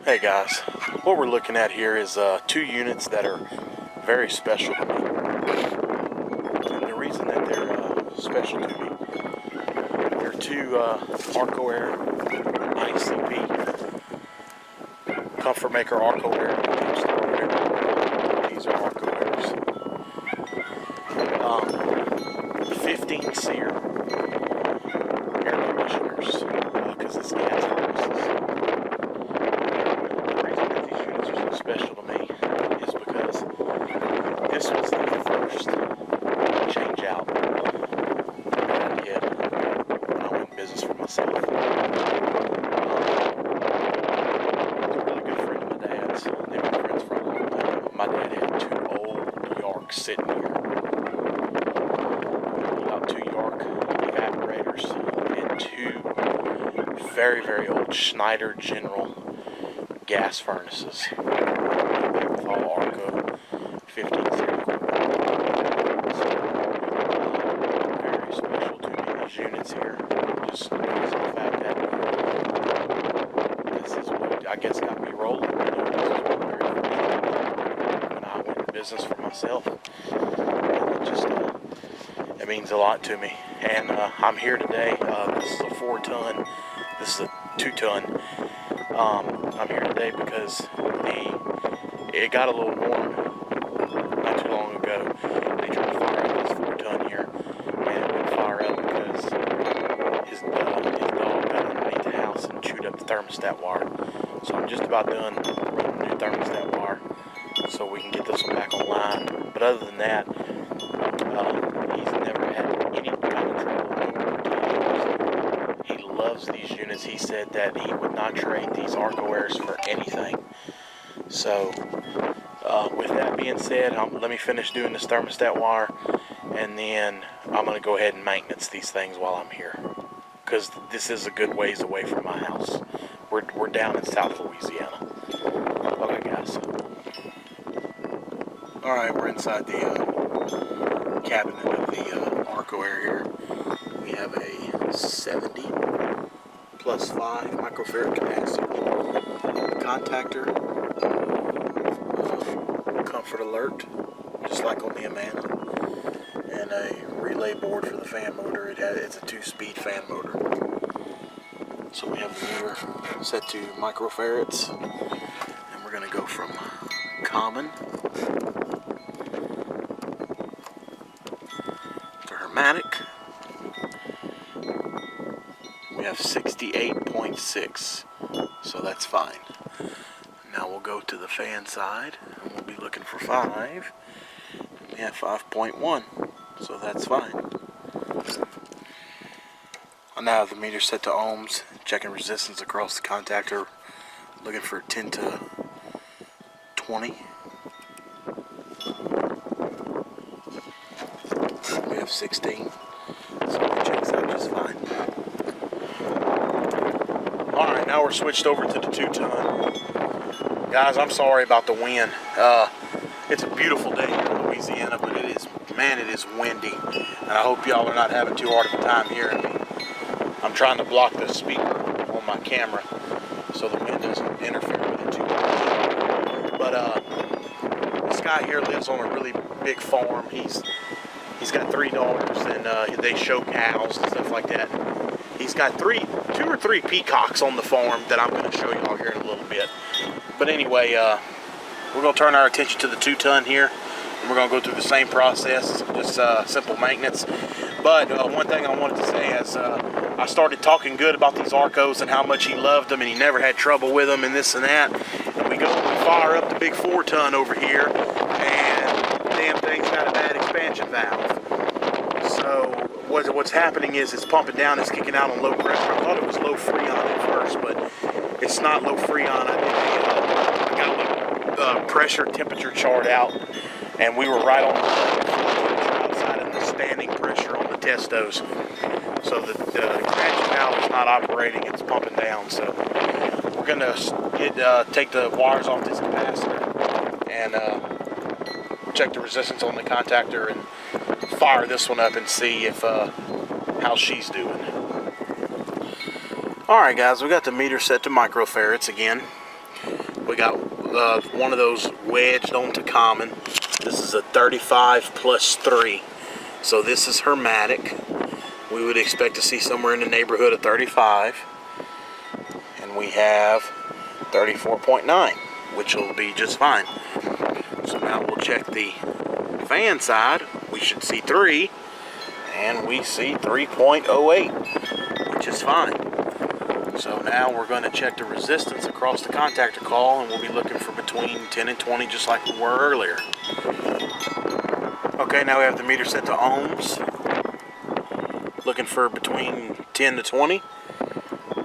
Hey guys, what we're looking at here is two units that are very special to me. And the reason that they're special to me, they're two Arco Air ICP Comfort Maker Arco Air. These are Arco Airs. 15 SEER air conditioners, because it's gas furnaces. Special to me is because this was the first change out that I did when I went in business for myself. He's a really good friend of my dad's. They've been friends for a long time. My dad had two old Yorks sitting here. About two York evaporators and two very, very old Schneider General gas furnaces. With all Arco 15 series. Very special to me, these units here. Just because of the fact that this is what I guess got me rolling. This is what when I went in business for myself. And it just it means a lot to me. And I'm here today. This is a 4-ton. This is a 2-ton. I'm here today because it got a little warm not too long ago. They tried to fire up this 4-ton here, and it wouldn't fire up because his dog got underneath the house and chewed up the thermostat wire. So I'm just about done running new thermostat wire so we can get this one back online. But other than that, he's never had any kind of trouble. He loves these units. He said that he would not trade these Arco Airs for anything. So, with that being said, let me finish doing this thermostat wire, and then I'm going to go ahead and maintenance these things while I'm here, because this is a good ways away from my house. We're down in South Louisiana. Okay, guys. All right, we're inside the cabinet of the Arco Air here. We have a 70 plus 5 microfarad capacitor, contactor, comfort alert, just like on the Amana, and a relay board for the fan motor. It's a 2-speed fan motor. So we have the meter set to microfarads, and we're going to go from common to hermetic. We have 68.6, so that's fine. Now we'll go to the fan side, and we'll be looking for 5. We have 5.1, so that's fine. I now have the meter set to ohms, checking resistance across the contactor, looking for 10 to 20. We have 16, so it checks out just fine. Alright, now we're switched over to the 2-ton. Guys, I'm sorry about the wind. It's a beautiful day here in Louisiana, but it is windy. And I hope y'all are not having too hard of a time hearing me. I'm trying to block the speaker on my camera so the wind doesn't interfere with it too much. But this guy here lives on a really big farm. He's got 3 daughters, and they show cows and stuff like that. He's got 2 or 3 peacocks on the farm that I'm going to show y'all here in a little bit. But anyway, we're going to turn our attention to the 2-ton here. And we're going to go through the same process, just simple maintenance. But one thing I wanted to say is I started talking good about these Arcos and how much he loved them and he never had trouble with them and this and that. And we go and fire up the big 4-ton over here, and the damn thing's got a bad expansion valve. So what's happening is it's pumping down, it's kicking out on low pressure. I thought it was low freon at first, but it's not low freon. I got a pressure temperature chart out, and we were right on the outside of the standing pressure on the testos. So the expansion valve is not operating, it's pumping down. So we're going to take the wires off this capacitor and check the resistance on the contactor and fire this one up and see if how she's doing. Alright guys, we got the meter set to microfarads again. We got one of those wedged onto common. This is a 35 plus 3. So this is hermetic. We would expect to see somewhere in the neighborhood of 35. And we have 34.9, which will be just fine. So now we'll check the fan side. We should see 3, and we see 3.08, which is fine. So now we're going to check the resistance across the contactor coil, and we'll be looking for between 10 and 20, just like we were earlier. Okay, now we have the meter set to ohms. Looking for between 10 to 20,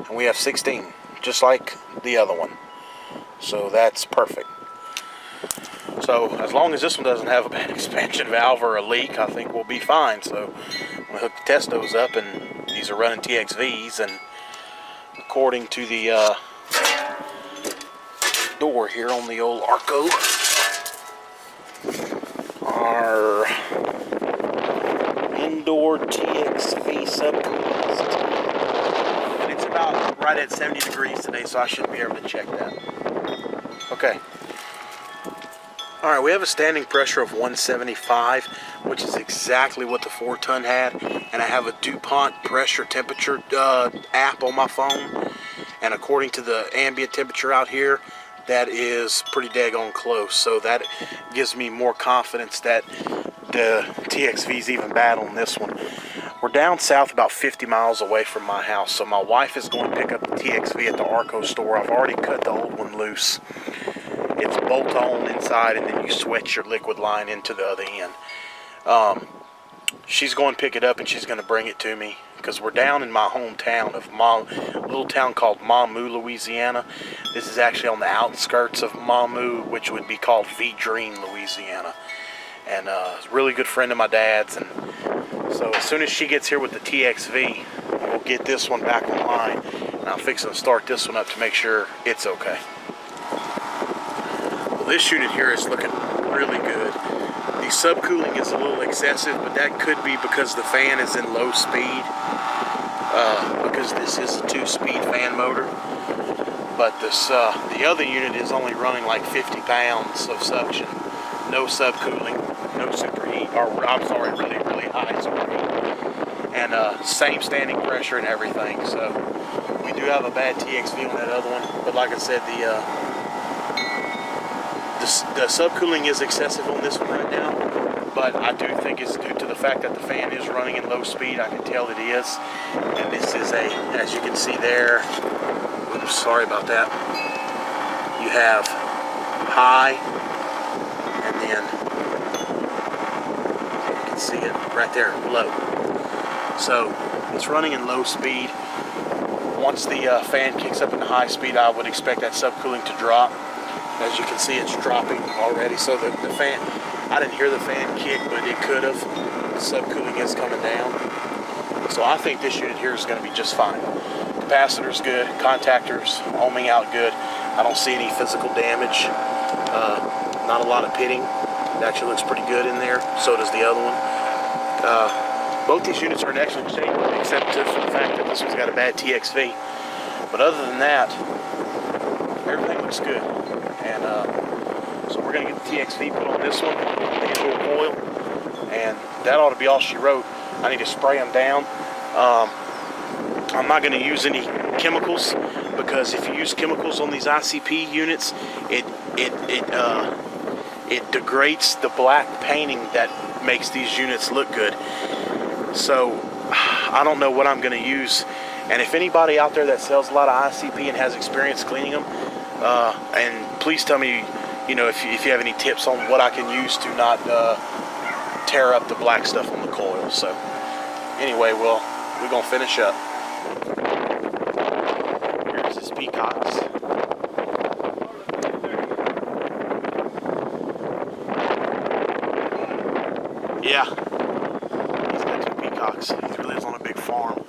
and we have 16, just like the other one. So that's perfect. So as long as this one doesn't have a bad expansion valve or a leak, I think we'll be fine. So I'm going to hook the testos up, and these are running TXVs, and according to the door here on the old Arco, our indoor TXV subcooling system, and it's about right at 70 degrees today, so I should be able to check that. Okay. Alright, we have a standing pressure of 175, which is exactly what the 4-ton had, and I have a DuPont pressure temperature app on my phone, and according to the ambient temperature out here, that is pretty daggone close. So that gives me more confidence that the TXV is even bad on this one. We're down south about 50 miles away from my house, so my wife is going to pick up the TXV at the Arco store. I've already cut the old one loose. It's bolt on inside, and then you switch your liquid line into the other end. She's going to pick it up, and she's going to bring it to me, because we're down in my hometown of a little town called Mamou, Louisiana. This is actually on the outskirts of Mamou, which would be called Vidrine, Louisiana. And a really good friend of my dad's. And so as soon as she gets here with the TXV, we'll get this one back online, and I'll fix and start this one up to make sure it's okay. Well, this unit here is looking really good. The subcooling is a little excessive, but that could be because the fan is in low speed, because this is a 2-speed fan motor. But this the other unit is only running like 50 pounds of suction, no subcooling, no superheat, or I'm sorry, really high superheat, and same standing pressure and everything. So we do have a bad TXV on that other one, but like I said, the subcooling is excessive on this one right now, but I do think it's due to the fact that the fan is running in low speed. I can tell it is, and this is as you can see there, oops, sorry about that, you have high, and then you can see it right there, low. So it's running in low speed. Once the fan kicks up into high speed, I would expect that subcooling to drop. As you can see, it's dropping already. So the fan, I didn't hear the fan kick, but it could have. The subcooling is coming down. So I think this unit here is going to be just fine. Capacitor's good, contactors ohming out good. I don't see any physical damage. Not a lot of pitting. It actually looks pretty good in there. So does the other one. Both these units are in excellent shape, except for the fact that this one's got a bad TXV. But other than that, everything looks good. And so we're going to get the TXV put on this one, the indoor coil, and that ought to be all she wrote. I need to spray them down. I'm not going to use any chemicals, because if you use chemicals on these ICP units, it degrades the black painting that makes these units look good. So I don't know what I'm going to use. And if anybody out there that sells a lot of ICP and has experience cleaning them, and please tell me, if you have any tips on what I can use to not tear up the black stuff on the coil. So anyway, we're going to finish up. Here's his peacocks. Yeah, he's got 2 peacocks. He really lives on a big farm.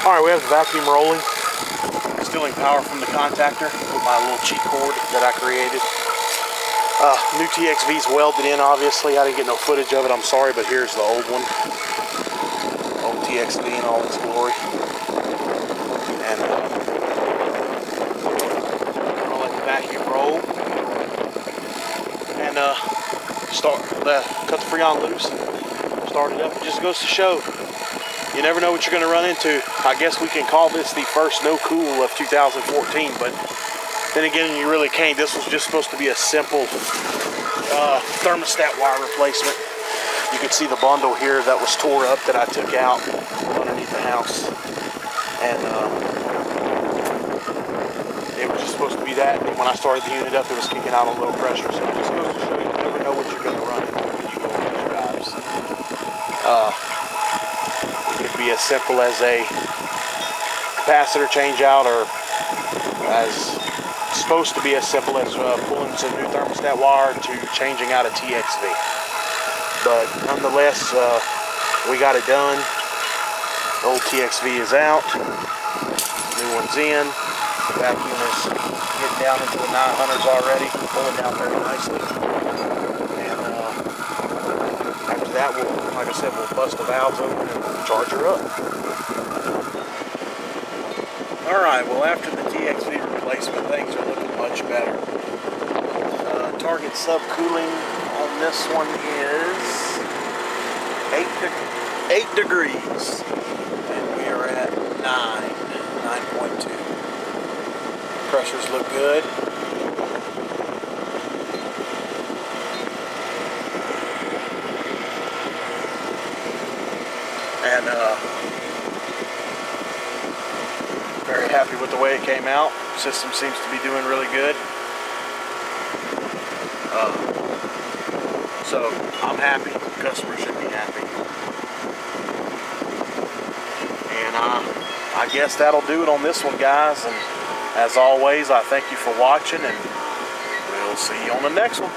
All right, we have the vacuum rolling, stealing power from the contactor with my little cheat cord that I created. New TXV's welded in, obviously. I didn't get no footage of it, I'm sorry, but here's the old one. Old TXV in all its glory. And I'll let the vacuum roll. And cut the Freon loose. Start it up. It just goes to show, you never know what you're going to run into. I guess we can call this the first no cool of 2014, but then again, you really can't. This was just supposed to be a simple thermostat wire replacement. You can see the bundle here that was tore up that I took out underneath the house. And it was just supposed to be that. And when I started the unit up, it was kicking out a low pressure. So it just goes to show you never know what you're going to run into when you go on these drives. It could be as simple as a capacitor change out, or as supposed to be as simple as pulling some new thermostat wire to changing out a TXV. But nonetheless, we got it done. The old TXV is out. New one's in. The vacuum is getting down into the 900s already, pulling down very nicely. And after that, we'll, like I said, we'll bust the valves open and charge her up. Alright, well, after the TXV replacement, things are looking much better. Target subcooling on this one is 8 degrees. And we are at 9.2. Pressures look good. And very happy with the way it came out. System seems to be doing really good. So I'm happy. Customers should be happy. And I guess that'll do it on this one, guys. And as always, I thank you for watching, and we'll see you on the next one.